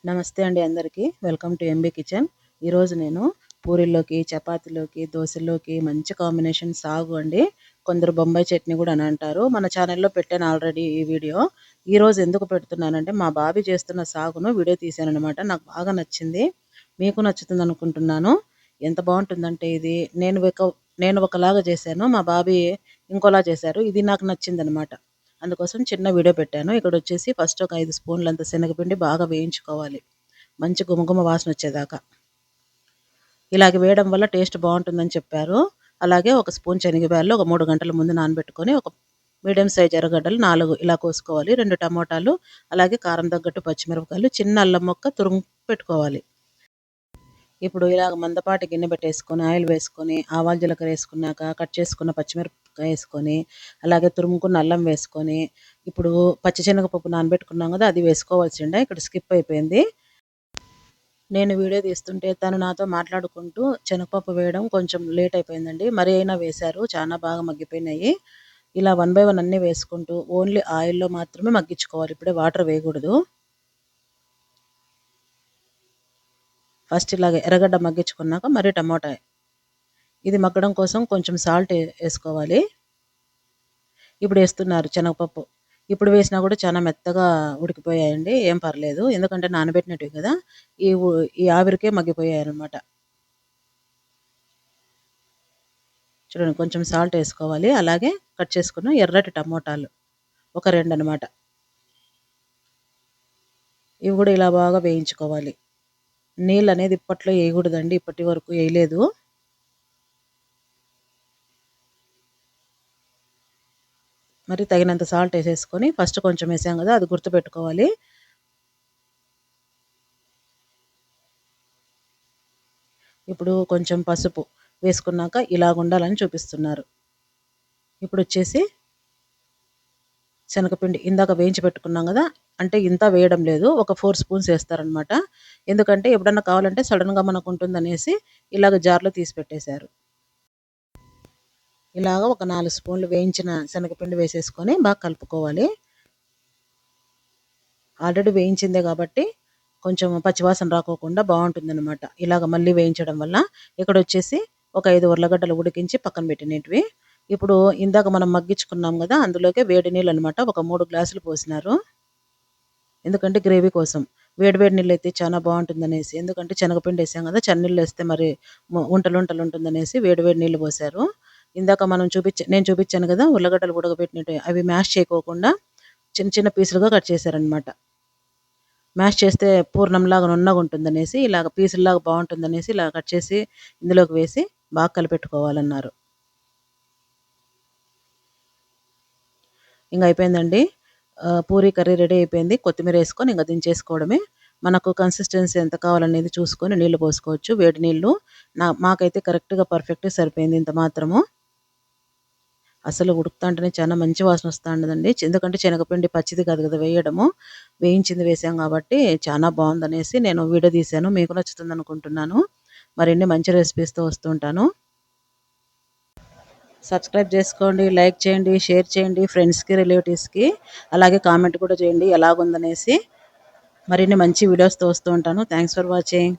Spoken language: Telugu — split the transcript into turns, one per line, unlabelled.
నమస్తే అండి అందరికీ. Welcome to MB kitchen. ఈరోజు నేను పూరీల్లోకి, చపాతీలోకి, దోశల్లోకి మంచి కాంబినేషన్ సాగు అండి. కొందరు బొంబాయి చట్నీ కూడా అని అంటారు. మన ఛానల్లో పెట్టాను ఆల్రెడీ ఈ వీడియో. ఈరోజు ఎందుకు పెడుతున్నానంటే మా బాబీ చేస్తున్న సాగును వీడియో తీశానమాట. నాకు బాగా నచ్చింది. మీకు నచ్చుతుంది అనుకుంటున్నాను. ఎంత బాగుంటుందంటే ఇది నేను ఒకలాగా చేశాను. మా బాబీ ఇంకోలా చేశారు. ఇది నాకు నచ్చిందనమాట. అందుకోసం చిన్న వీడియో పెట్టాను. ఇక్కడ వచ్చేసి ఫస్ట్ ఒక 5 స్పూన్లంత శనగపిండి బాగా వేయించుకోవాలి, మంచి గుమగుమ వాసన వచ్చేదాకా. ఇలాగ వేయడం వల్ల టేస్ట్ బాగుంటుందని చెప్పారు. అలాగే ఒక స్పూన్ శనగబ్యాళ్ళు ఒక 3 గంటల ముందు నానబెట్టుకొని ఒక మీడియం సైజ్ ఎర్రగడ్డలు 4 ఇలా కోసుకోవాలి. 2 టమోటాలు, అలాగే కారం తగ్గట్టు పచ్చిమిరపకాయలు, చిన్న అల్లం ముక్క తురుము పెట్టుకోవాలి. ఇప్పుడు ఇలాగ మందపాటి గిన్నె పెట్టేసుకొని ఆయిల్ వేసుకొని ఆవాలు జీలకర్ర వేసుకున్నాక కట్ చేసుకున్న పచ్చిమిరపకాయ వేసుకొని అలాగే తురుముకున్న అల్లం వేసుకొని ఇప్పుడు పచ్చిశనగపప్పు నానబెట్టుకున్నాం కదా, అది వేసుకోవాల్సిండే. ఇక్కడ స్కిప్ అయిపోయింది. నేను వీడియో తీస్తుంటే తను నాతో మాట్లాడుకుంటూ శనగపప్పు వేయడం కొంచెం లేట్ అయిపోయిందండి. మరి అయినా వేశారు, చాలా బాగా మగ్గిపోయినాయి. ఇలా 1 బై 1 అన్నీ వేసుకుంటూ ఓన్లీ ఆయిల్లో మాత్రమే మగ్గించుకోవాలి. ఇప్పుడే వాటర్ వేయకూడదు. ఫస్ట్ ఇలాగ ఎర్రగడ్డ మగ్గించుకున్నాక మరి టమోటా ఇది మగ్గడం కోసం కొంచెం సాల్ట్ వేసుకోవాలి. ఇప్పుడు వేస్తున్నారు శనగపప్పు. ఇప్పుడు వేసినా కూడా చాలా మెత్తగా ఉడికిపోయాయండి. ఏం పర్లేదు, ఎందుకంటే నానబెట్టినట్టు కదా, ఈ ఆవిరికే మగ్గిపోయాయి అనమాట. చూడండి, కొంచెం సాల్ట్ వేసుకోవాలి. అలాగే కట్ చేసుకున్న ఎర్రటి టమోటాలు ఒక 2 అనమాట. ఇవి కూడా ఇలా బాగా వేయించుకోవాలి. నీళ్ళు అనేది ఇప్పట్లో వేయకూడదండి, ఇప్పటి వరకు వేయలేదు. మరి తగినంత సాల్ట్ వేసేసుకొని ఫస్ట్ కొంచెం వేసాం కదా, అది గుర్తుపెట్టుకోవాలి. ఇప్పుడు కొంచెం పసుపు వేసుకున్నాక ఇలాగ ఉండాలని చూపిస్తున్నారు. ఇప్పుడు వచ్చేసి శనగపిండి ఇందాక వేయించి పెట్టుకున్నాం కదా, అంటే ఇంత వేయడం లేదు, ఒక 4 స్పూన్స్ వేస్తారనమాట. ఎందుకంటే ఎప్పుడన్నా కావాలంటే సడన్గా మనకు ఉంటుందనేసి ఇలాగ జార్లో తీసి పెట్టేశారు. ఇలాగ ఒక 4 స్పూన్లు వేయించిన శనగపిండి వేసేసుకొని బాగా కలుపుకోవాలి. ఆల్రెడీ వేయించిందే కాబట్టి కొంచెం పచ్చివాసన రాకోకుండా బాగుంటుందన్నమాట ఇలాగ మళ్ళీ వేయించడం వల్ల. ఇక్కడ వచ్చేసి ఒక 5 ఉర్లగడ్డలు ఉడికించి పక్కన పెట్టినవి. ఇప్పుడు ఇందాక మనం మగ్గించుకున్నాం కదా, అందులోకి వేడి నీళ్ళు అనమాట ఒక 3 గ్లాసులు పోసినారు. ఎందుకంటే గ్రేవీ కోసం వేడి వేడి నీళ్ళు అయితే చాలా బాగుంటుందనేసి. ఎందుకంటే శనగపిండి వేసాం కదా, చన్నీళ్ళు వేస్తే మరి ఉంటలు ఉంటలు ఉంటుందనేసి వేడి వేడి నీళ్ళు పోసారు. ఇందాక నేను చూపించాను కదా ఉర్లగడ్డలు ఉడకబెట్టినట్టు, అవి మ్యాష్ చేయకోకుండా చిన్న చిన్న పీసులుగా కట్ చేశారనమాట. మ్యాష్ చేస్తే పూర్ణంలాగా నున్నగా ఉంటుందనేసి, ఇలాగ పీసుల్లాగా బాగుంటుందనేసి ఇలా కట్ చేసి ఇందులోకి వేసి బాగా కలిపెట్టుకోవాలన్నారు. ఇంకా అయిపోయిందండి. పూరీ కర్రీ రెడీ అయిపోయింది. కొత్తిమీర వేసుకొని ఇంకా దించేసుకోవడమే. మనకు కన్సిస్టెన్సీ ఎంత కావాలనేది చూసుకొని నీళ్లు పోసుకోవచ్చు, వేడి నీళ్లు. మాకైతే కరెక్ట్గా పర్ఫెక్ట్గా సరిపోయింది ఇంత మాత్రము. అసలు ఉడుకుతుంటేనే చాలా మంచి వాసన వస్తుందండి. ఎందుకంటే శనగపిండి పచ్చిది కాదు కదా వేయడము, వేయించింది వేసాం కాబట్టి చాలా బాగుందనేసి నేను వీడియో తీశాను. మీకు నచ్చుతుంది అనుకుంటున్నాను. మరిన్ని మంచి రెసిపీస్తో వస్తుంటాను. సబ్స్క్రైబ్ చేసుకోండి, లైక్ చేయండి, షేర్ చేయండి ఫ్రెండ్స్కి, రిలేటివ్స్కి. అలాగే కామెంట్ కూడా చేయండి ఎలాగుందనేసి. మరిన్ని మంచి వీడియోస్తో వస్తూ ఉంటాను. Thanks for watching.